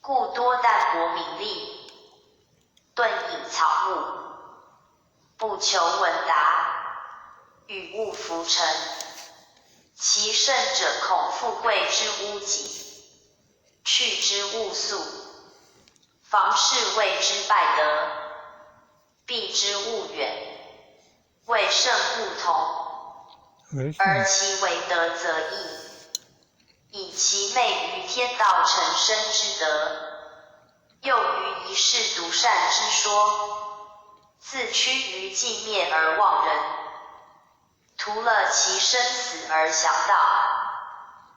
故多淡泊名利，遁隐草木，不求闻达，与物浮沉。其胜者恐富贵之污己，去之勿速。房事谓之败德，避之勿远。为圣勿同，而其为德则异。以其昧于天道成身之德，又于一世独善之说，自屈于寂灭而忘人，图了其生死而降道，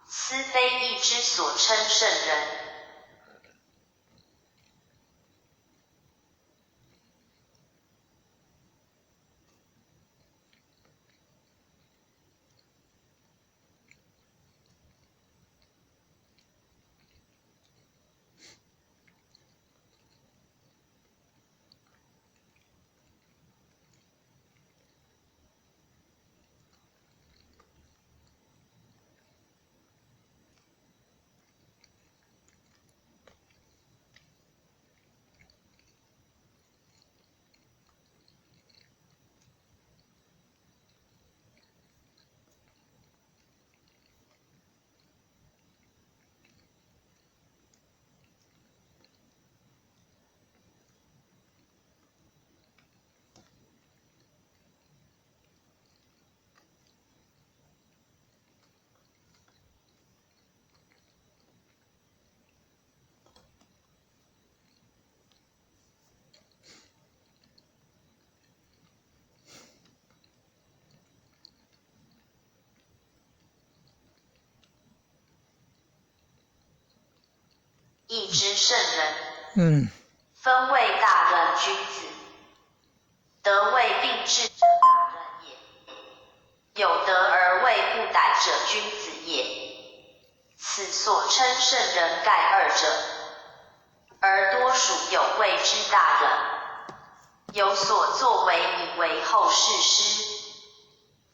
斯非义之所称圣人。义之圣人，分为大人君子，德为并治者大人也，有德而为不逮者君子也。此所称圣人盖二者，而多属有为之大人，有所作为以为后世师，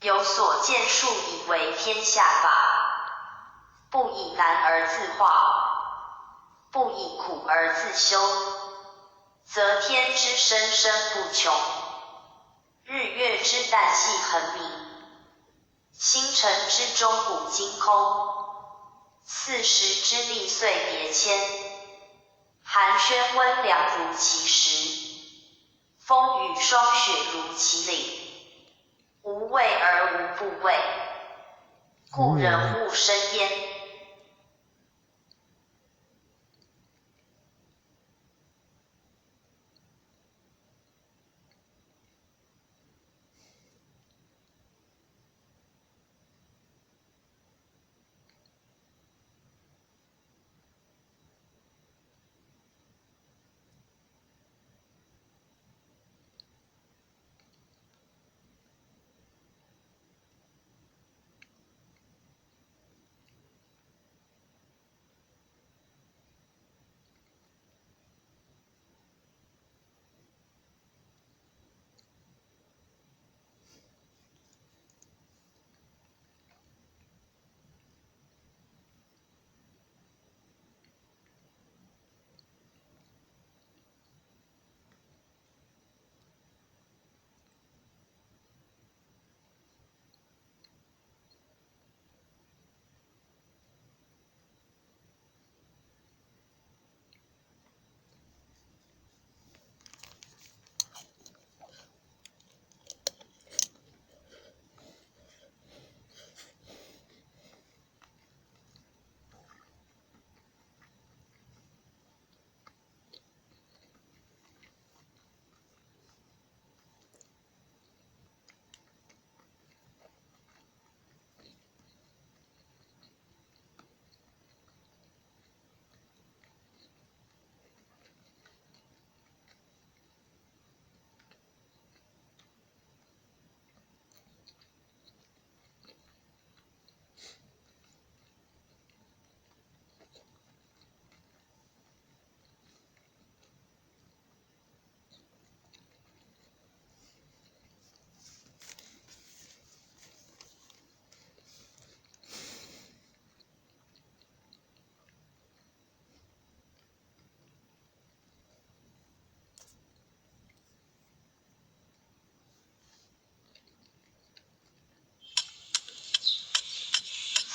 有所建树以为天下法，不以难而自化，不以苦而自修，则天之生生不穷，日月之旦夕恒明，星辰之钟古今空，四时之历岁叠迁，寒暄温凉如其时，风雨霜雪如其岭，无畏而无不畏，故人勿生焉。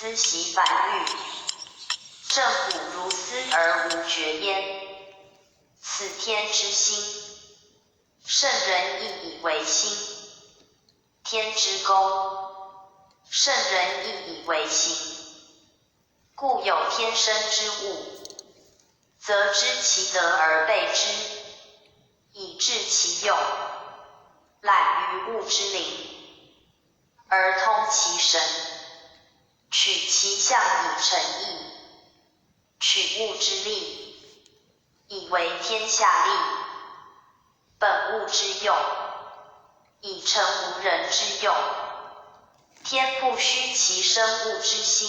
思习繁育，正骨如斯而无绝焉。此天之心，圣人亦以为心；天之功，圣人亦以为行。故有天生之物，则知其德而备之，以致其用。览于物之灵，而通其神，取其象以成义，取物之利，以为天下利。本物之用，以成无人之用。天不虚其生物之心，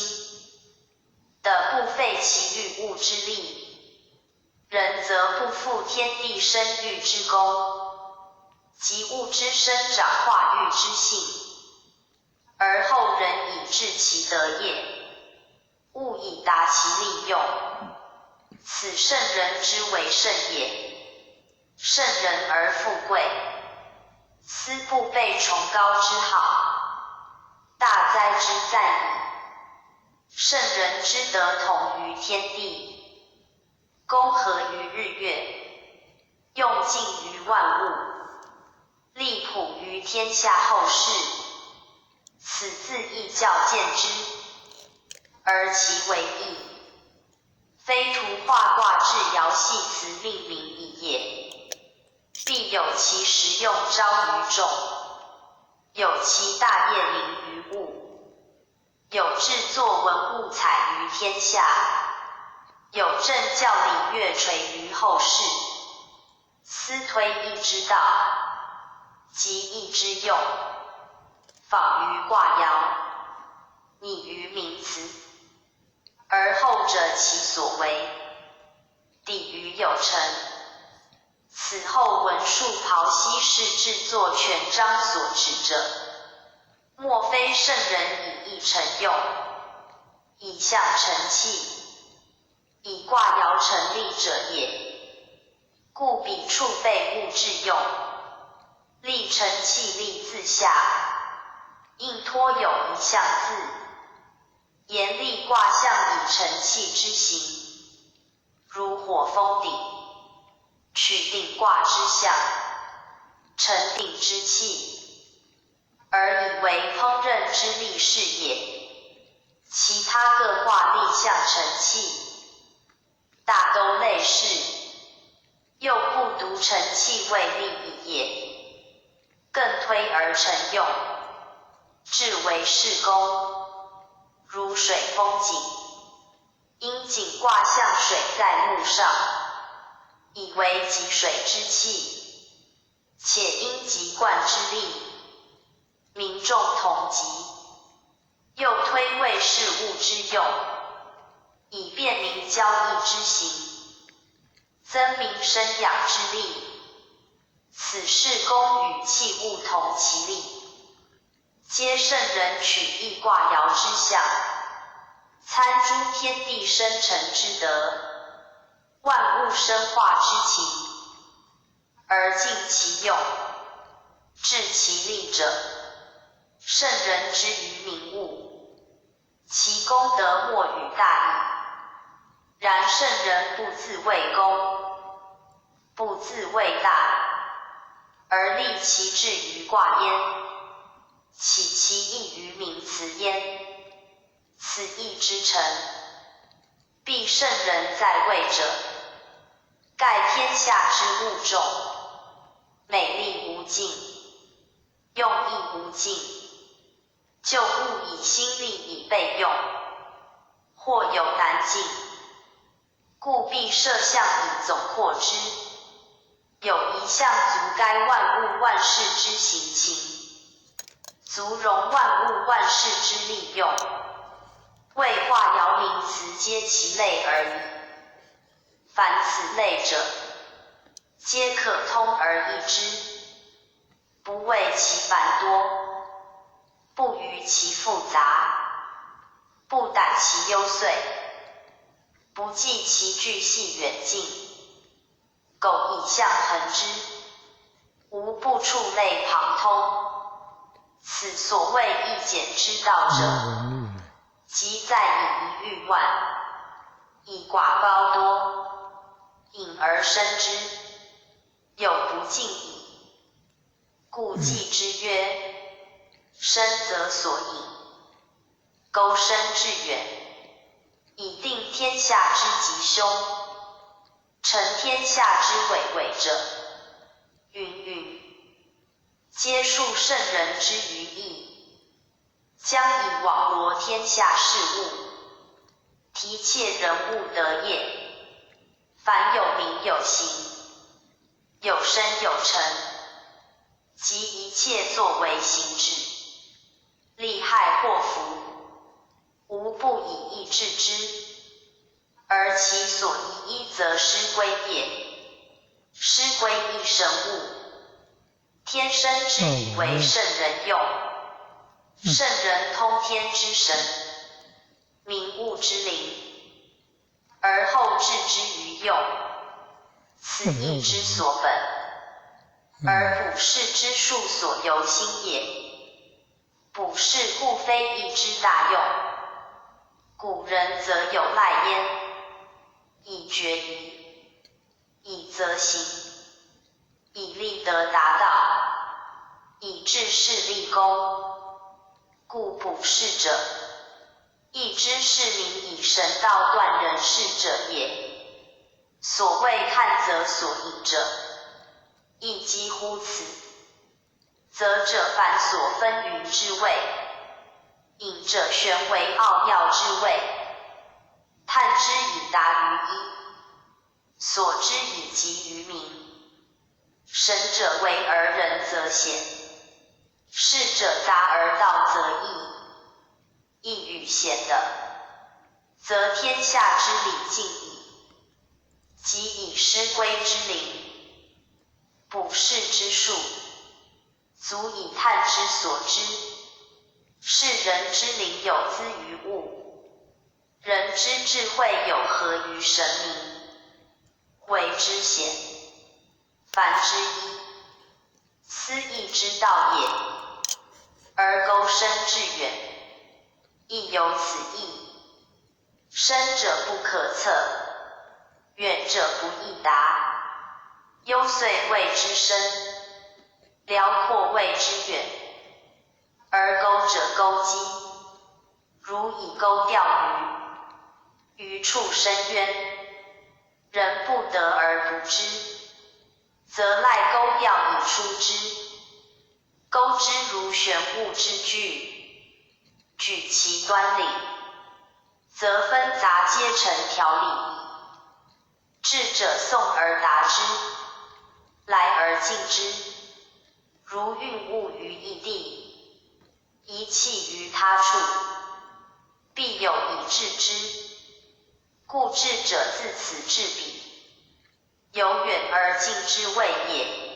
的不废其育物之力。人则不负天地生育之功，及物之生长化育之性，而后人以治其德业，物以达其利用。此圣人之为圣也。圣人而富贵，斯不备崇高之好，大哉之在矣。圣人之德同于天地，公合于日月，用尽于万物，利普于天下后世。此自亦教见之，而其为义，非图画卦至爻系辞命名矣也。必有其实用昭于众，有其大业灵于物，有制作文物采于天下，有政教礼乐垂于后世。斯推义之道，即义之用，仿于卦爻，拟于名辞，而后者其所为，抵于有成。此后文术庖悉是制作权章所指者，莫非圣人以义成用，以象成器，以卦爻成立者也。故彼处备物之用，立成器立自下，应托有一象字，言立卦象以成器之形，如火风鼎，取鼎卦之象，成鼎之器，而以为烹饪之力是也。其他各卦立象成器，大都类似，又不独成器为利益也，更推而成用，至为事功。如水风井，因井卦象水在木上，以为汲水之器，且因汲灌之力，民众同汲，又推为事物之用，以便明交易之行，增民生养之力。此事功与器物同其力，皆圣人取义卦爻之象，参诸天地生成之德，万物生化之情，而尽其用，致其利者，圣人之于民物，其功德莫与大矣。然圣人不自谓功，不自谓大，而立其志于卦焉，起其意于名辞焉。此义之成，必圣人在位者，盖天下之物众，美丽无尽，用意无尽，就物以心力以备用，或有难尽，故必设象以总括之。有一象足该万物万事之行情，足容万物万事之利用，谓卦爻名辞皆其类而已。凡此类者，皆可通而易之，不为其繁多，不逾其复杂，不逮其幽邃，不计其巨细远近，苟以象衡之，无不触类旁通。此所谓易简之道者，即在以一喻万，以寡高多，引而生之，有不尽矣。故记之曰：深则所引，钩深致远，以定天下之吉凶，成天下之伟伟者，云云，皆述圣人之于义，将以网罗天下事物，提切人物得业。凡有名有形，有声有尘，及一切作为行止，利害祸福，无不以义治之，而其所宜一则师归也。师归一神物，天生之以为圣人用，圣人通天之神，明物之灵，而后置之于用，此义之所本，而卜筮之术所由心也。卜筮故非义之大用，古人则有赖焉，以决疑，以则行，以立德达道，以治世立功。故卜筮者，义之是名以神道断人事者也。所谓看则所引者，亦几乎此。则者凡所分云之谓，引者玄为奥妙之谓，探之以达于一，所知以及于明。神者为而人则显，事者达而道则易。易与显的，则天下之理尽矣。即以师归之灵，卜筮之术，足以探之所知。是人之灵有资于物，人之智慧有合于神明，为之显。凡之一，斯义之道也。而钩深致远，亦有此意。深者不可测，远者不易达。幽邃谓之深，辽阔谓之远。而钩者钩机，如以钩钓鱼，鱼处深渊，人不得而不知，则赖钩钓以出之。钩之如玄物之具，举其端理，则纷杂皆成条理矣。智者诵而达之，来而尽之，如运物于一地，遗弃于他处，必有以治之。故智者自此至彼，由远而近之谓也。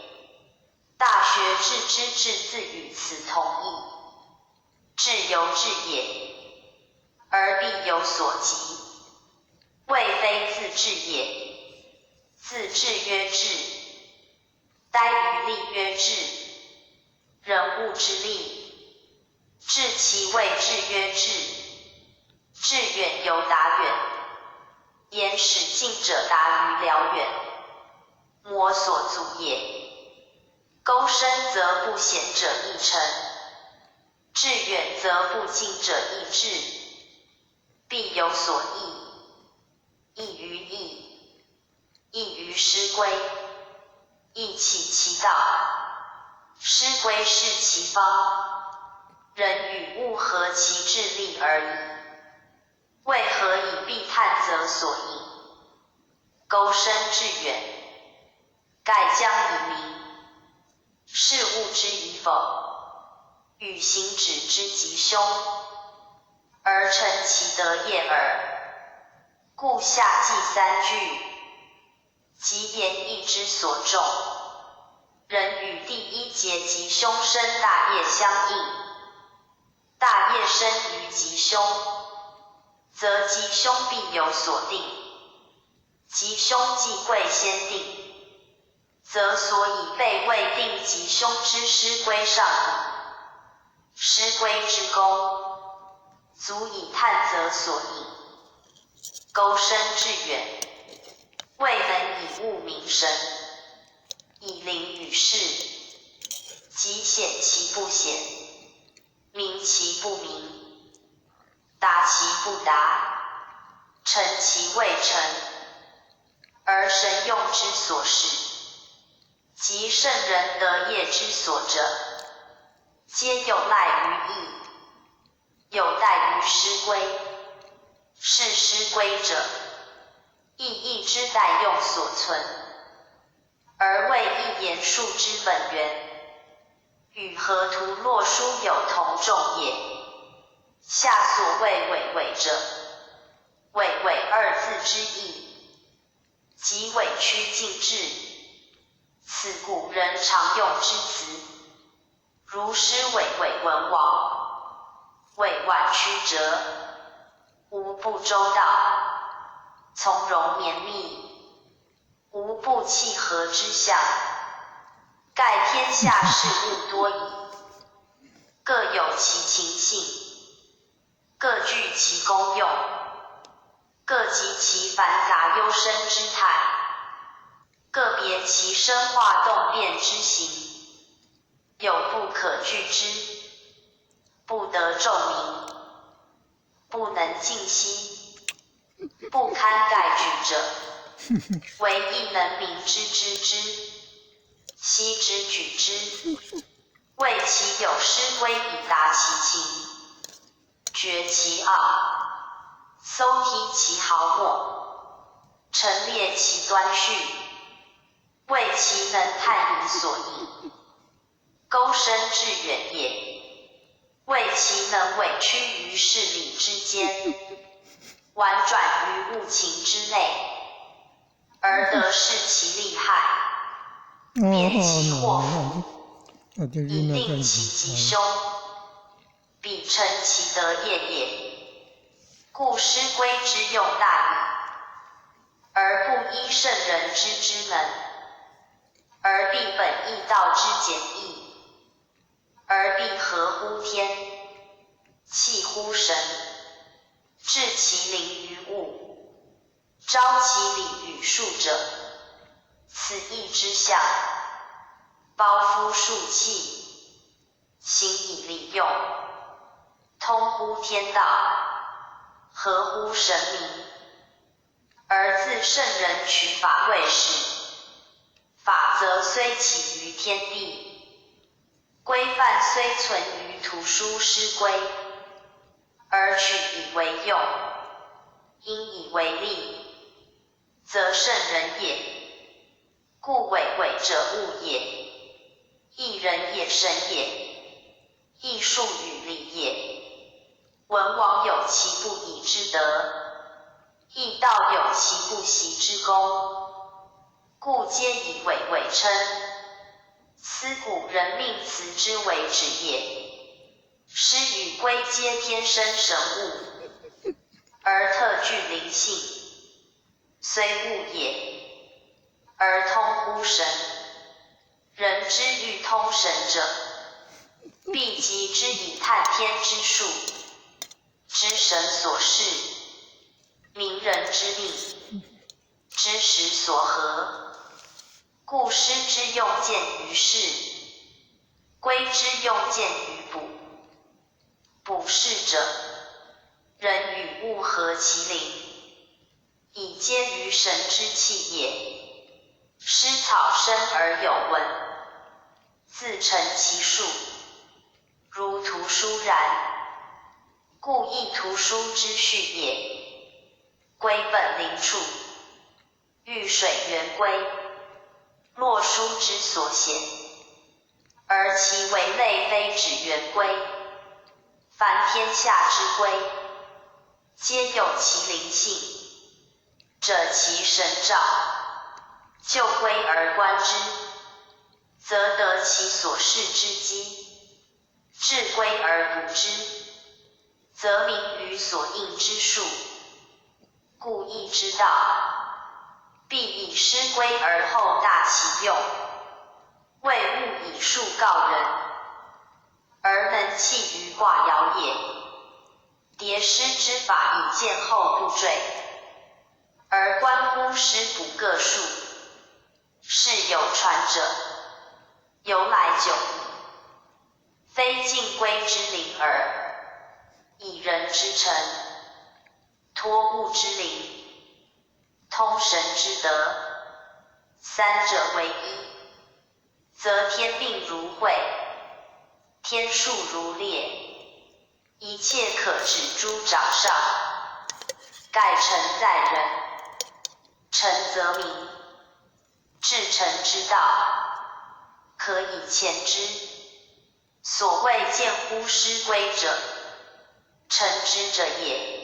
大学治之治自与此同义。智由智也，而必有所及，谓非自智也。自智曰智，呆于利曰智。人物之利，治其谓智曰智。智远由达远，言使近者达于辽远，魔所阻也。钩深则不显者亦成，智远则不近者亦至，必有所异。异于义，异于师归，义起其道，师归是其方。人与物合其智力而已。为何以必探则所引？钩深致远，盖将以明。事物之以否，与行止之吉凶，而成其德业耳。故下记三句，即言义之所重。人与第一节吉凶生大业相应，大业生于吉凶，则吉凶必有所定。吉凶既贵先定，则所以被未定吉凶之师归上矣。师归之功，足以探则所引，钩深致远，未能以物明神，以灵与事，即显其不显，明其不明，达其不达，成其未成，而神用之所使，即圣人得业之所者，皆有赖于义，有待于师归。是师归者，亦义之待用所存，而为一言数之本源，与河图洛书有同众也。下所谓委委者，委委二字之意，即委曲尽致，此古人常用之词，如诗委委文王，委婉曲折，无不周到，从容绵密，无不契合之象，盖天下事物多矣，各有其情性，各具其功用，各极其繁杂幽深之态，个别其生化动变之形，有不可据之，不得骤明，不能尽悉，不堪盖举者，唯亦能明之知之，悉之举之，为其有师归以达其情，决其奥，搜剔其毫末，陈列其端绪，为其能探引所引，钩深致远也。为其能委曲于事理之间，婉转于物情之内，而得视其利害，辨其祸福，以定其吉凶，彼成其德业也。故师归之用大矣，而不依圣人之能，而必本义道之简易，而必合乎天，气乎神，致其灵于物，招其理于术者，此义之象，包夫术器，行以利用，通乎天道，合乎神明，而自圣人取法为始。法则虽起于天地，规范虽存于图书师规，而取以为用，因以为利，则圣人也。故委委者物也，一人也神也，亦术与理也。文王有其不以之德，义道有其不习之功，故皆以委委称。斯古人命辞之为止也。师与归皆天生神物，而特具灵性，虽物也，而通乎神。人之欲通神者，必极之以探天之术，知神所示，明人之命，知时所合。故师之用见于事，归之用见于卜。卜筮者，人与物合其灵，以接于神之气也。师草生而有文，自成其术，如图书然，故亦图书之序也。归本灵处，遇水源归，洛书之所显，而其为类非止源归。凡天下之归，皆有其灵性，者其神照，就归而观之，则得其所示之机；至归而补之，则明于所应之术。故义之道，必以师归而后大其用，为物以术告人，而能弃于卦爻也。叠施之法以见后度坠，而观乎师补各数，是有传者，由来久矣，非尽归之灵耳。以人之诚，托物之灵，通神之德，三者为一，则天命如会，天数如列，一切可指诸掌上。盖诚在人，诚则明，至诚之道，可以前之。所谓见乎师归者，诚之者也。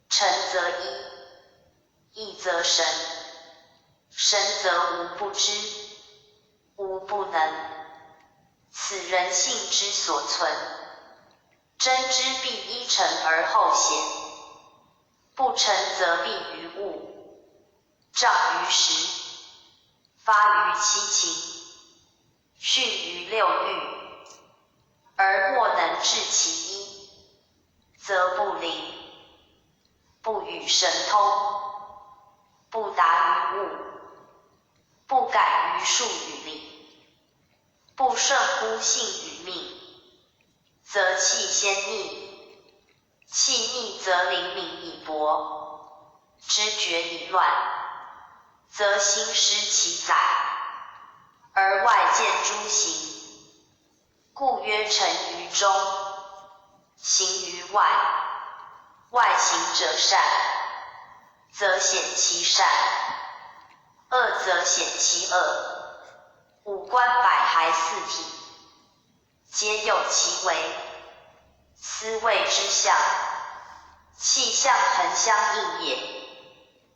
诚则一，一则神，神则无不知，无不能。此人性之所存，真知必依诚而后显，不诚则避于物，障于时，发于七情，训于六欲，而莫能治其一，则不灵，不与神通，不达于物，不改于术与理，不顺乎性与命，则气先逆，气逆则灵敏以薄，知觉以乱，则心失其载，而外见诸行，故曰诚于中，行于外。外行者善，则显其善；恶则显其恶。五官百骸四体，皆有其为。斯谓之象，气象恒相应也。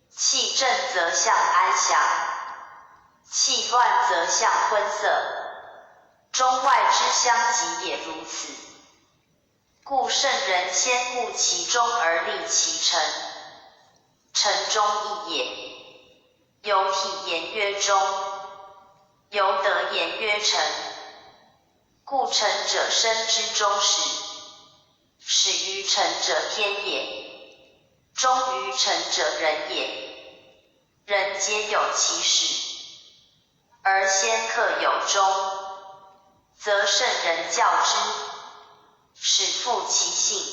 气正则象安详，气乱则象昏塞。中外之相即也如此。故圣人先固其中而立其诚，诚中义也。有体言曰中，有德言曰诚。故诚者生之终始，始于诚者天也，终于诚者人也。人皆有其始，而先克有终，则圣人教之，使复其性，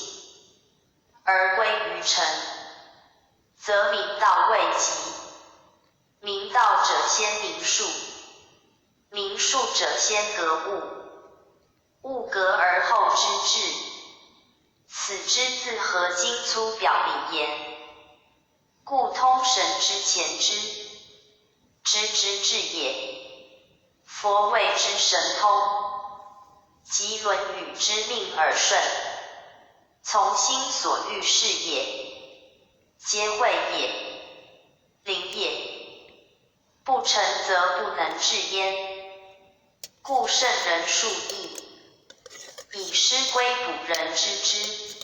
而归于诚，则明道未及。明道者先明术，明术者先格物，物格而后知至。此之自合经粗表里言，故通神之前知，知之至也。佛谓之神通，即论语之命而顺，从心所欲是也，皆谓也，灵也。不诚则不能治焉。故圣人述义，以师归补人之知，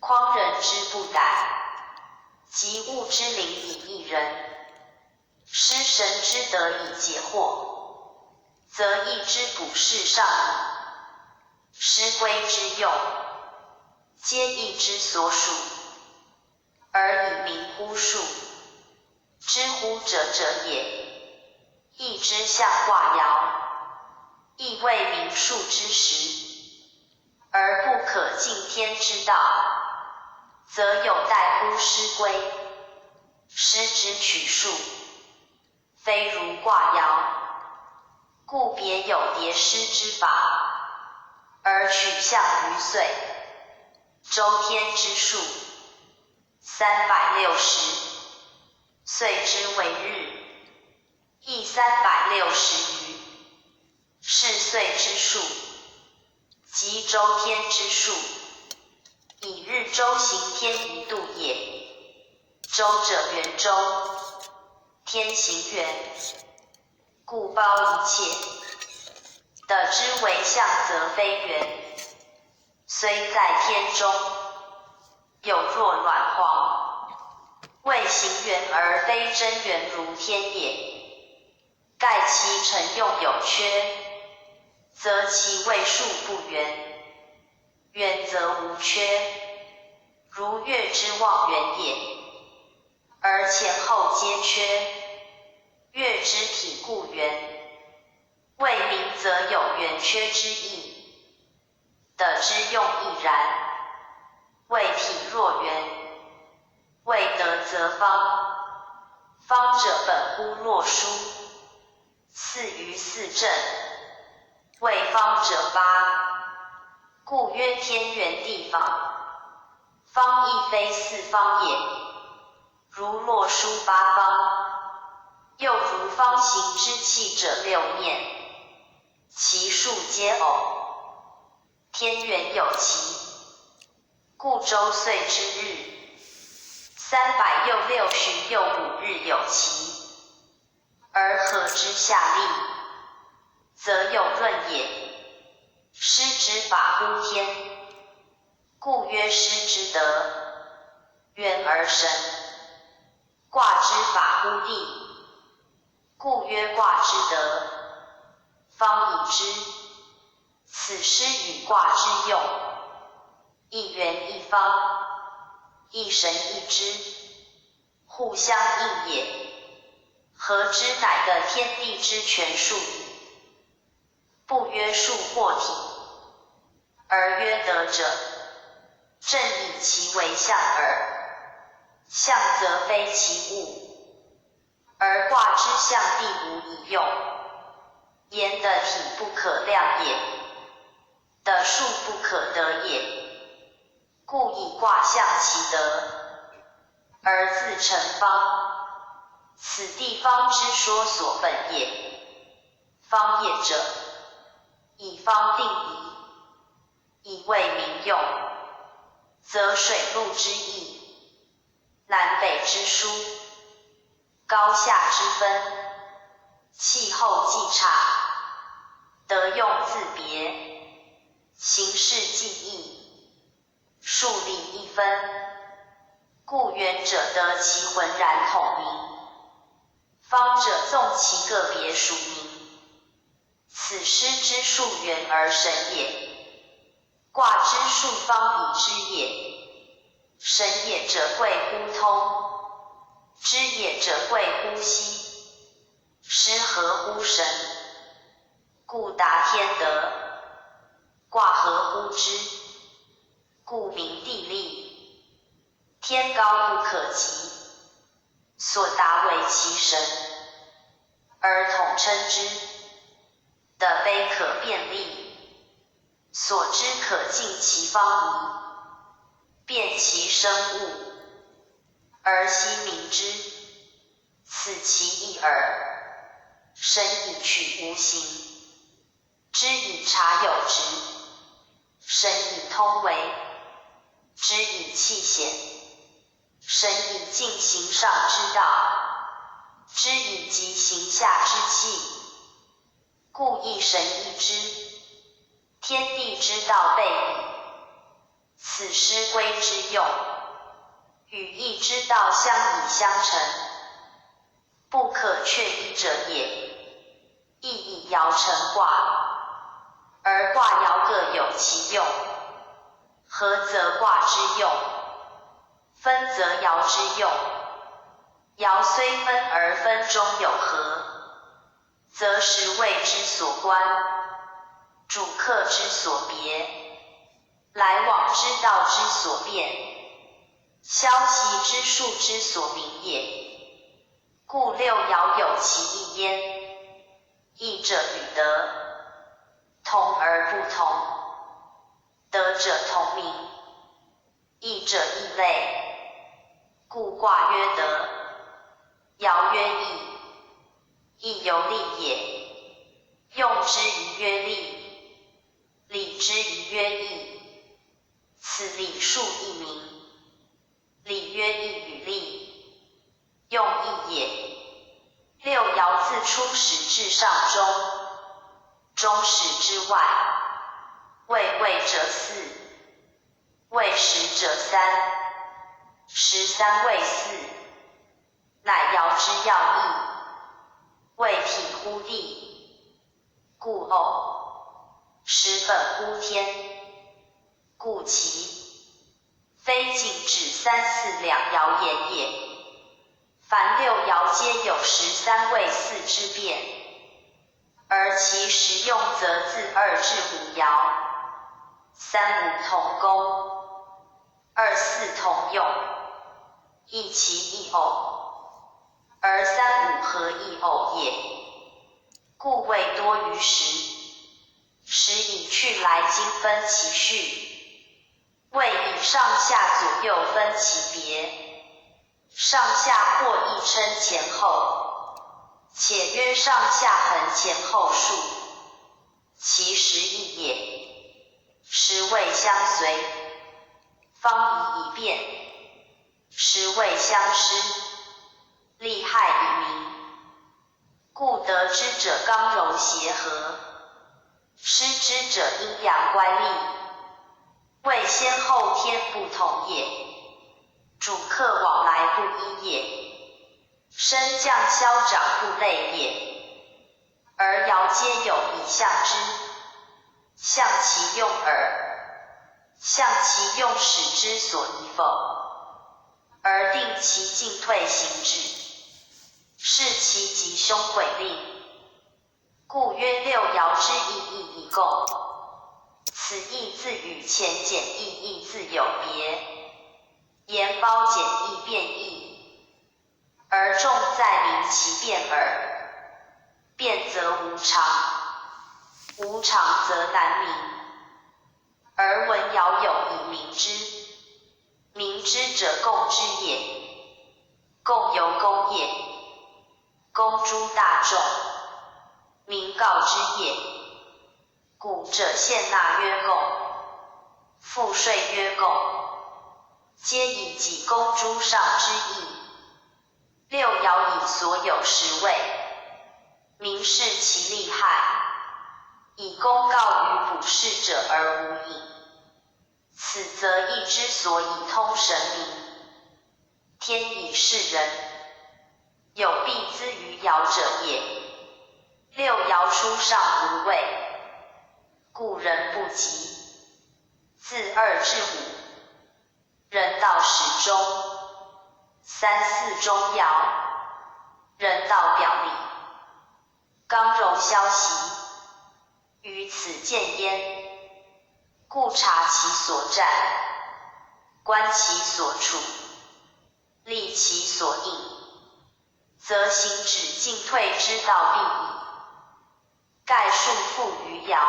匡人之不逮，及物之灵以益人。师神之德以解惑，则义之补世上矣。师归之用，皆义之所属，而以明乎术。知乎者也。义之象卦爻，亦为明术之时，而不可尽天之道，则有待乎师归。师之取术，非如卦爻，故别有叠施之法，而取象于岁。周天之数360，岁之为日，亦360余。是岁之数，即周天之数，以日周行天一度也。周者圆周，天行圆，故包一切。得之为象则非圆，虽在天中，有若卵黄，谓行圆而非真圆如天也。盖其成用有缺，则其谓数不圆，圆则无缺，如月之望远也，而前后皆缺。月之体故圆，未明则有圆缺之意，得之用亦然。谓体若圆，未得则方。方者本乎洛书，四余四正，谓方者八，故曰天圆地方。方亦非四方也，如洛书八方。又如方形之器者六面，其数皆偶，天圆有其，故周岁之日365日有其，而合之下历，则有论也。师之法乎天，故曰师之德，圆而神。卦之法乎地，故曰卦之德，方以之。此师与卦之用，一圆一方，一神一之，互相应也。合之乃得天地之全数矣。不曰数或体，而曰德者，正以其为象耳。象则非其物，而卦之象地无以用。言的体不可量也，的数不可得也，故以卦象其德，而自成方。此地方之说所本也。方业者，以方定宜，以为民用，则水陆之义，南北之殊，高下之分，气候既差，德用自别，形式既异，数理一分，故圆者得其浑然统明，方者纵其个别属名。此师之数圆而神也，卦之数方以知也。神也者贵乎通，知也者贵乎悉，师合乎神，故达天德。卦合乎之，故明地利。天高不可及，所达为其神，而统称之。的非可辨立，所知可尽其方宜，辨其生物，而悉明之，此其意耳。神以取无形，知以察有质，神以通为，知以器显，神以尽形上之道，知以极形下之气。故一神一知，天地之道备矣。此师归之用，与义之道相以相成，不可却一者也。亦以爻成卦，而卦爻各有其用，合则卦之用，分则爻之用。爻虽分而分中有合，则实谓之所观，主客之所别，来往之道之所变，消息之数之所明也。故六爻有其义焉。义者与德，同而不同，德者同名，义者异类，故卦曰德，爻曰义。义由利也，用之宜曰利，理之宜曰义。此理数义名，理曰义与利，用义也。六爻自初始至上中，中始之外，未位者四，未始者三，十三位四，乃爻之要义。谓体乎地，故偶；始本乎天，故奇。非禁止3、4两爻言也。凡6爻皆有13位4之变，而其实用则自2至5爻，3、5同工，2、4同用，一其一偶，而3、5合一偶也。故谓多于10，使以去来经分其序，谓以上下左右分其别。上下或一称前后，且曰上下横前后数，其实异也。实谓相随，方以变；实谓相失，利害以明。故得之者刚柔协和，失之者阴阳乖戾，谓先后天不同也。主客往来不一也，升降消长不类也。而爻皆有以象之，象其用耳，象其用使之所宜否，而定其进退行止，是其吉凶鬼令。故曰6爻之意义以共，此意自与前简意义自有别。言褒简易变异，而重在明其变耳。变则无常，无常则难明。而文爻有以明之，明之者共之也，共由公也，公诸大众，民告之也。古者献纳曰共，赋税曰共，皆以己公诸上之意。6爻以所有10位，明示其利害，以公告于卜筮者而无隐。此则义之所以通神明，天以示人，有必资于爻者也。6爻书上无位，故人不及。自2至5，人道始终，3、4中爻，人道表里，刚柔消息，于此见焉。故察其所占，观其所处，立其所应，则行止进退之道必矣。盖束缚于爻，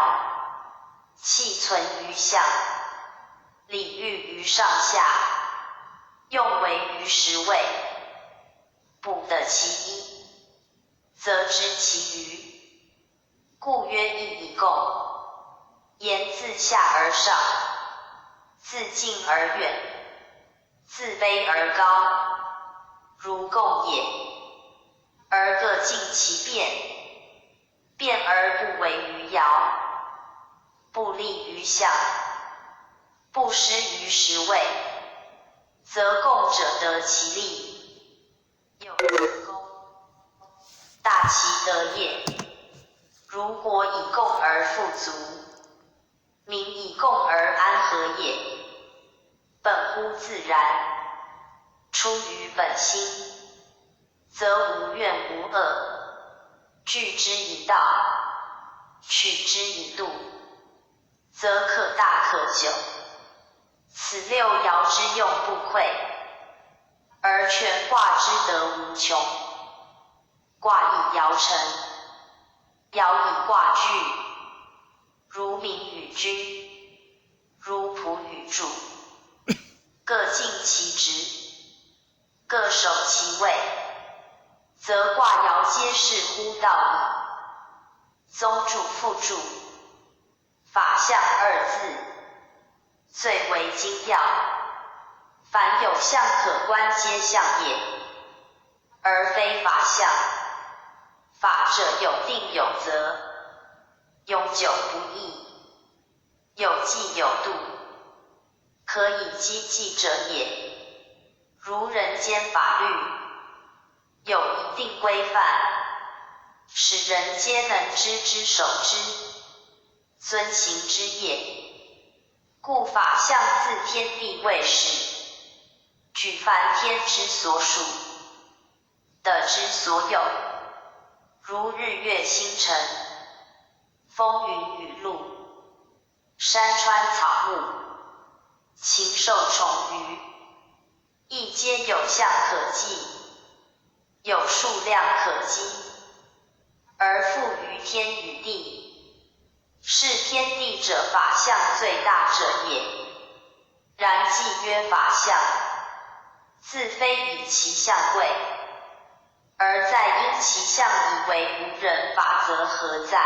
气存于象，理喻于上下，用为于10位，不得其一，则知其余。故曰义以共。言自下而上，自近而远，自卑而高，如共也。而各尽其变，变而不为于爻，不利于象，不失于10位，则共者得其利。有于公，大其德也。如国以共而富足，民以共而安和也。本乎自然，出于本心，则无怨无恶，据之以道，取之以度，则可大可久。此6爻之用不匮，而全卦之德无穷。卦以爻成，爻以卦聚，如明与君，如仆与助，各尽其职，各守其位，则卦爻皆是乎道矣。宗助复助，法象2字，最为精要。凡有象可观皆象也，而非法象。法者有定有则，永久不易，有纪有度，可以积纪者也。如人间法律，有一定规范，使人皆能知之守之，遵行之也。故法象自天地未始，举凡天之所属的之所有，如日月星辰、风云雨露、山川草木、禽兽虫鱼，亦皆有象可记，有数量可积，而附于天与地，是天地者法相最大者也。然既曰法相，自非以其相贵，而在因其相以为无人法，则何在？